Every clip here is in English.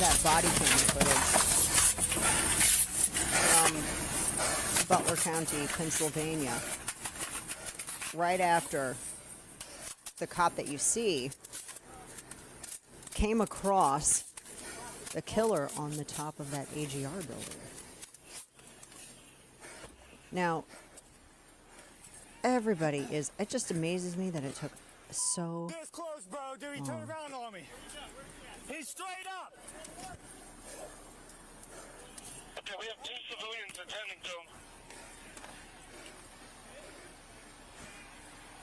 that body cam footage from Butler County, Pennsylvania. Right after the cop that you see came across the killer on the top of that AGR building. Now, everybody is, it just amazes me that it took so This close, bro. Dude, he turned around on me. He's straight up. Okay, we have 2 civilians attending to him.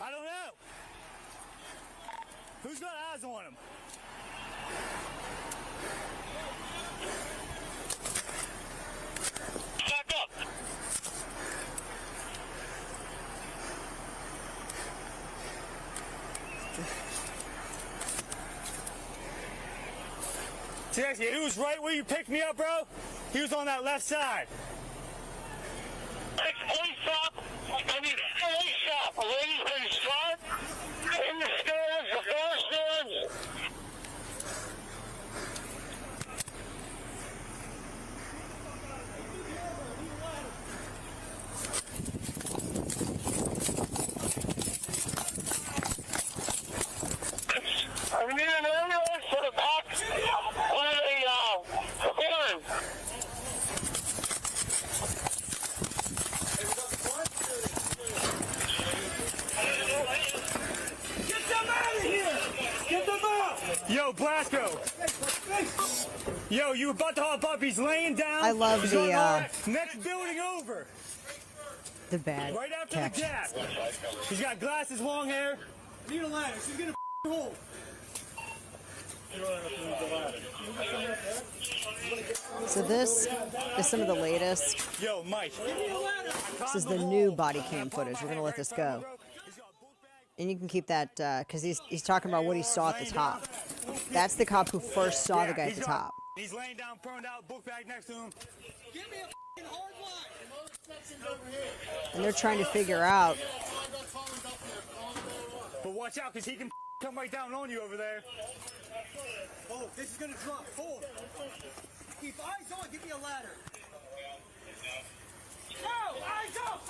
I don't know. Who's got eyes on him? Back up. Seriously, he was right where you picked me up, bro. He was on that left side. Police stop. I mean, police stop. A lady's been shot in the stairs, the floor stairs. I need an ambulance for the back of the clearing. Get them out of here! Get them out! Yo, Blasco. Yo, you about to hop up? He's laying down. I love He's the, on our next building over. the bad Right after captions. the gap. He's got glasses, long hair. Need a ladder. She's gonna hole. So this is some of the latest. Yo, Mike. This is the new body cam footage. We're going to let this go. And you can keep that because he's talking about what he saw at the top. That's the cop who first saw the guy at the top. He's laying down, prone out, book bag next to him. Give me a hard line. And they're trying to figure out. But watch out, because he can come right down on you over there. Oh, this is going to drop. Hold. Keep eyes on. Give me a ladder. Oh, eyes up.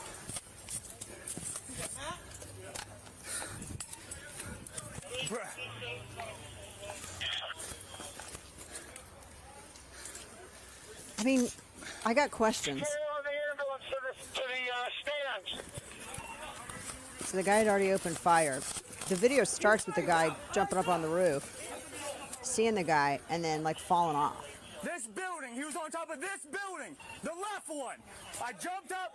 I mean, I got questions. So the guy had already opened fire. The video starts with the guy jumping up on the roof, seeing the guy, and then like falling off. This building, he was on top of this building, the left one. I jumped up.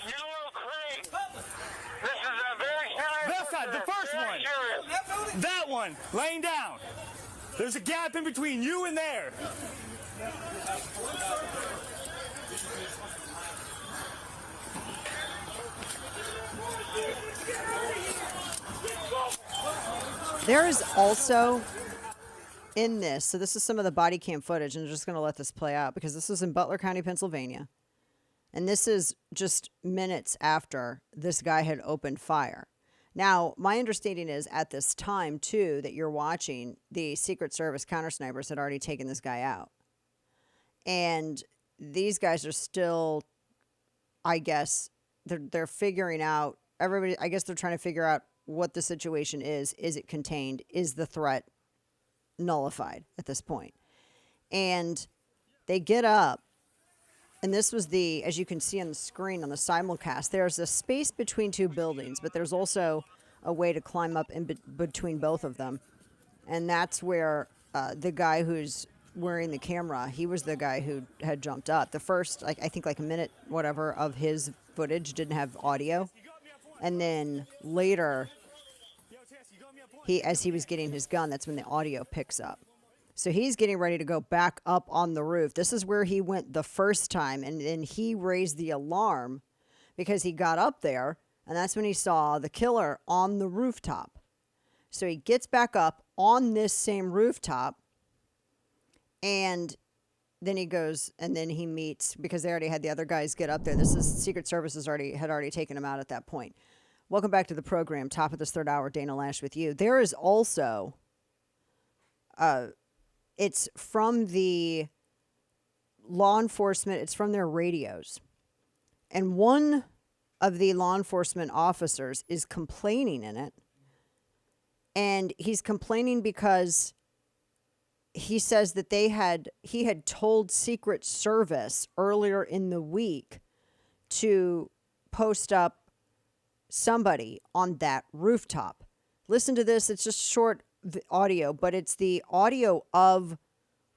This is a very serious. Left side, the first one. That one, laying down. There's a gap in between you and there. There is also in this, so this is some of the body cam footage, and I'm just going to let this play out because this is in Butler County, Pennsylvania. And this is just minutes after this guy had opened fire. Now, my understanding is at this time, too, that you're watching, the Secret Service counter snipers had already taken this guy out. And these guys are still, I guess, they're figuring out, everybody, I guess they're trying to figure out what the situation is. Is it contained? Is the threat nullified at this point? And they get up. And this was the, as you can see on the screen on the simulcast, there's a space between two buildings, but there's also a way to climb up in between both of them. And that's where the guy who's wearing the camera, he was the guy who had jumped up. The first, like I think like a minute, whatever, of his footage didn't have audio. And then later, as he was getting his gun, that's when the audio picks up. So he's getting ready to go back up on the roof. This is where he went the first time, and then he raised the alarm because he got up there, and that's when he saw the killer on the rooftop. So he gets back up on this same rooftop, and then he goes, and then he meets, because they already had the other guys get up there. This is Secret Service had already taken him out at that point. Welcome back to the program. Top of this third hour, Dana Loesch with you. There is also it's from the law enforcement. It's from their radios. And one of the law enforcement officers is complaining in it. And he's complaining because he says that he had told Secret Service earlier in the week to post up somebody on that rooftop. Listen to this. It's just short audio, but it's the audio of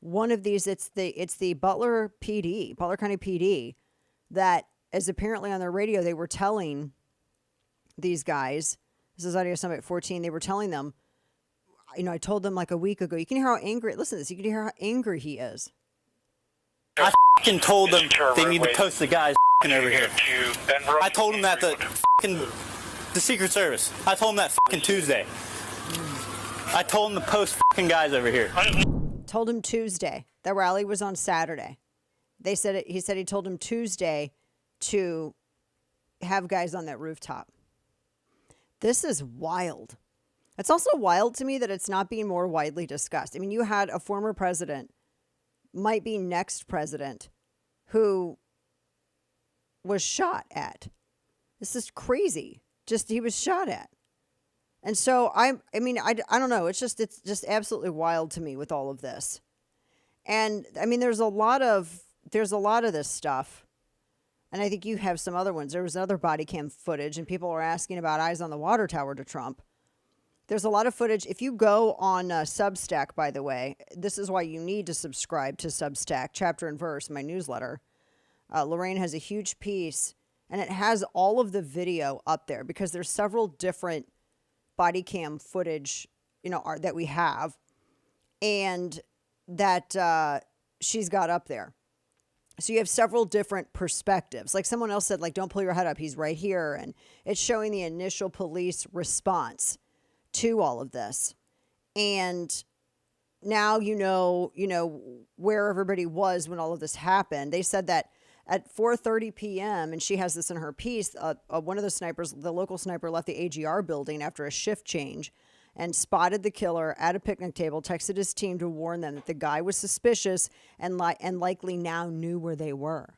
one of these. It's the Butler PD, Butler County PD, that is apparently on their radio. They were telling these guys, this is audio summit 14. They were telling them, I told them like a week ago, you can hear how angry, listen to this. You can hear how angry he is. I fucking told them they need to post the guys over here. I told them that the Secret Service. I told them that fucking Tuesday. I told them to post fucking guys over here. Told him Tuesday. That rally was on Saturday. He said he told him Tuesday to have guys on that rooftop. This is wild. It's also wild to me that it's not being more widely discussed. I mean, you had a former president, might be next president, who was shot at. This is crazy. Just he was shot at. And so I don't know. It's just absolutely wild to me with all of this. And I mean, there's a lot of this stuff. And I think you have some other ones. There was other body cam footage, and people were asking about eyes on the water tower to Trump. There's a lot of footage. If you go on Substack, by the way, this is why you need to subscribe to Substack, Chapter and Verse, my newsletter. Lorraine has a huge piece, and it has all of the video up there because there's several different body cam footage, that we have, and that she's got up there. So you have several different perspectives. Like someone else said, like, don't pull your head up. He's right here. And it's showing the initial police response to all of this. And now you know where everybody was when all of this happened. They said that at 4:30 p.m., and she has this in her piece, one of the snipers, the local sniper, left the AGR building after a shift change and spotted the killer at a picnic table, texted his team to warn them that the guy was suspicious and likely now knew where they were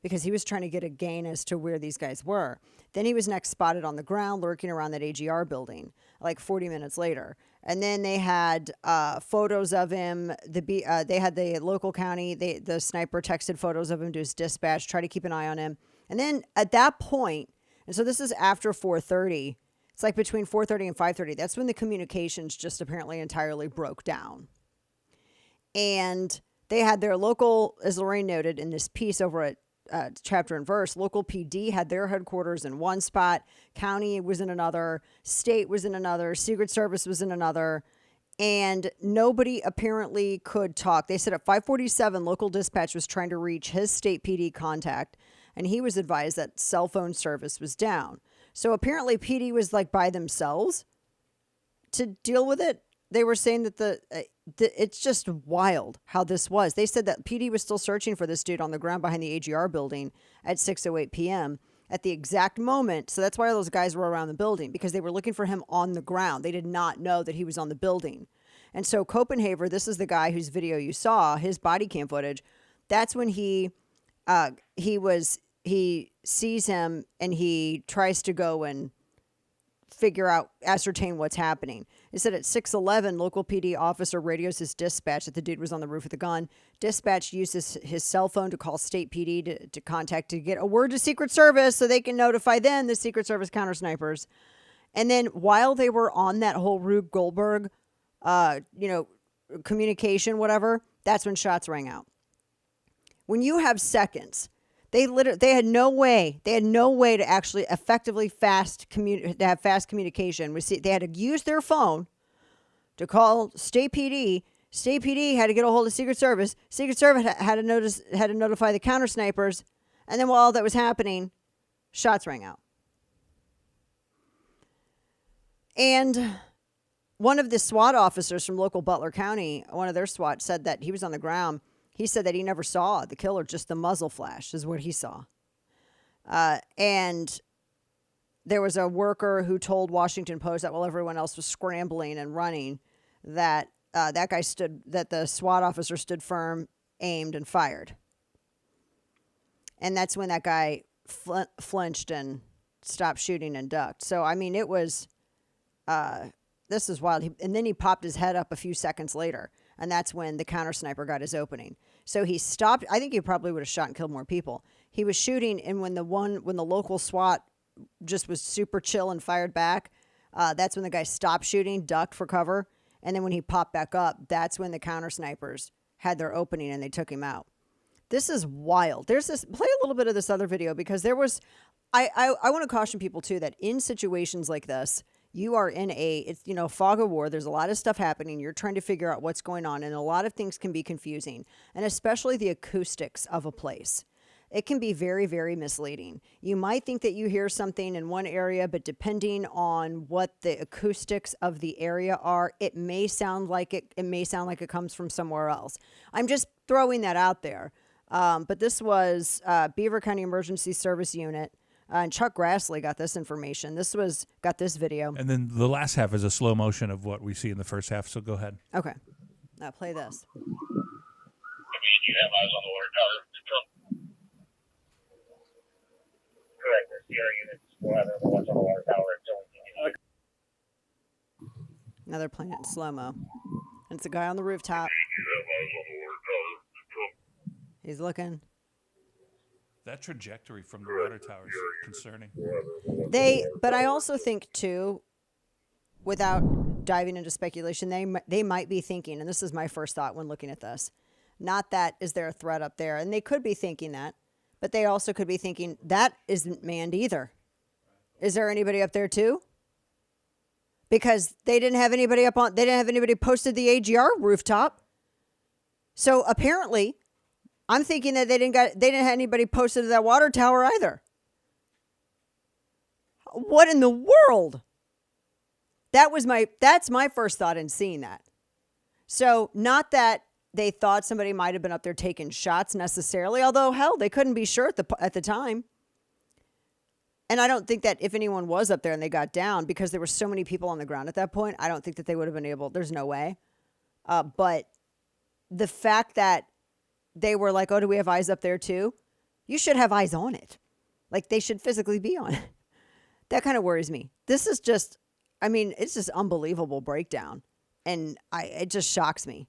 because he was trying to get a gain as to where these guys were. Then he was next spotted on the ground lurking around that AGR building like 40 minutes later. And then they had photos of him. They had the local county, the sniper texted photos of him to his dispatch, try to keep an eye on him. And then at that point, and so this is after 4:30, it's like between 4:30 and 5:30. That's when the communications just apparently entirely broke down. And they had their local, as Lorraine noted in this piece over at Chapter and Verse, local PD had their headquarters in one spot, county was in another, state was in another, Secret Service was in another, and nobody apparently could talk. They said at 5:47, local dispatch was trying to reach his state PD contact, and he was advised that cell phone service was down. So apparently PD was like by themselves to deal with it. They were saying that it's just wild how this was. They said that PD was still searching for this dude on the ground behind the AGR building at 6:08 p.m. at the exact moment. So that's why all those guys were around the building, because they were looking for him on the ground. They did not know that he was on the building. And so Copenhaver, this is the guy whose video you saw, his body cam footage. That's when he sees him and he tries to go and ascertain what's happening. It said at 6:11, local PD officer radios his dispatch that the dude was on the roof with a gun. Dispatch uses his cell phone to call state PD to contact to get a word to Secret Service so they can notify them, the Secret Service counter snipers. And then while they were on that whole Rube Goldberg, communication, whatever, that's when shots rang out. When you have seconds, they had no way to actually effectively have fast communication. They had to use their phone to call state PD. State PD had to get a hold of Secret Service. Secret Service had to notify the counter snipers, and then while all that was happening, shots rang out. And one of the SWAT officers from local Butler County, one of their SWAT, said that he was on the ground. He said that he never saw the killer, just the muzzle flash is what he saw. And there was a worker who told Washington Post that while everyone else was scrambling and running, that the SWAT officer stood firm, aimed, and fired. And that's when that guy flinched and stopped shooting and ducked. So, I mean, it was, this is wild. And then he popped his head up a few seconds later. And that's when the counter sniper got his opening. So he stopped. I think he probably would have shot and killed more people. He was shooting. And when the local SWAT just was super chill and fired back, that's when the guy stopped shooting, ducked for cover. And then when he popped back up, that's when the counter snipers had their opening and they took him out. This is wild. Play a little bit of this other video because there was, I want to caution people too that in situations like this, you are in fog of war. There's a lot of stuff happening. You're trying to figure out what's going on and a lot of things can be confusing, and especially the acoustics of a place. It can be very, very misleading. You might think that you hear something in one area, but depending on what the acoustics of the area are, it may sound like it comes from somewhere else. I'm just throwing that out there. But this was Beaver County Emergency Service Unit, and Chuck Grassley got this information. Got this video. And then the last half is a slow motion of what we see in the first half. So go ahead. Okay, now play this. You have eyes on the water tower. Correct. The Sierra units will have their watch on the water tower until we can. Now they're playing it in slow-mo. And it's a guy on the rooftop. He's looking. That trajectory from the water tower is concerning. But I also think too, without diving into speculation, they might be thinking, and this is my first thought when looking at this, not that is there a threat up there, and they could be thinking that, but they also could be thinking that isn't manned either. Is there anybody up there too? Because they didn't have anybody posted the AGR rooftop. So apparently, I'm thinking that they didn't have anybody posted to that water tower either. What in the world? That's my first thought in seeing that. So not that they thought somebody might have been up there taking shots necessarily, although hell, they couldn't be sure at the time. And I don't think that if anyone was up there and they got down, because there were so many people on the ground at that point, I don't think that they would have been able, there's no way. But the fact that they were like, oh, do we have eyes up there too? You should have eyes on it. Like they should physically be on it. That kind of worries me. This is just, it's just unbelievable breakdown. And it just shocks me.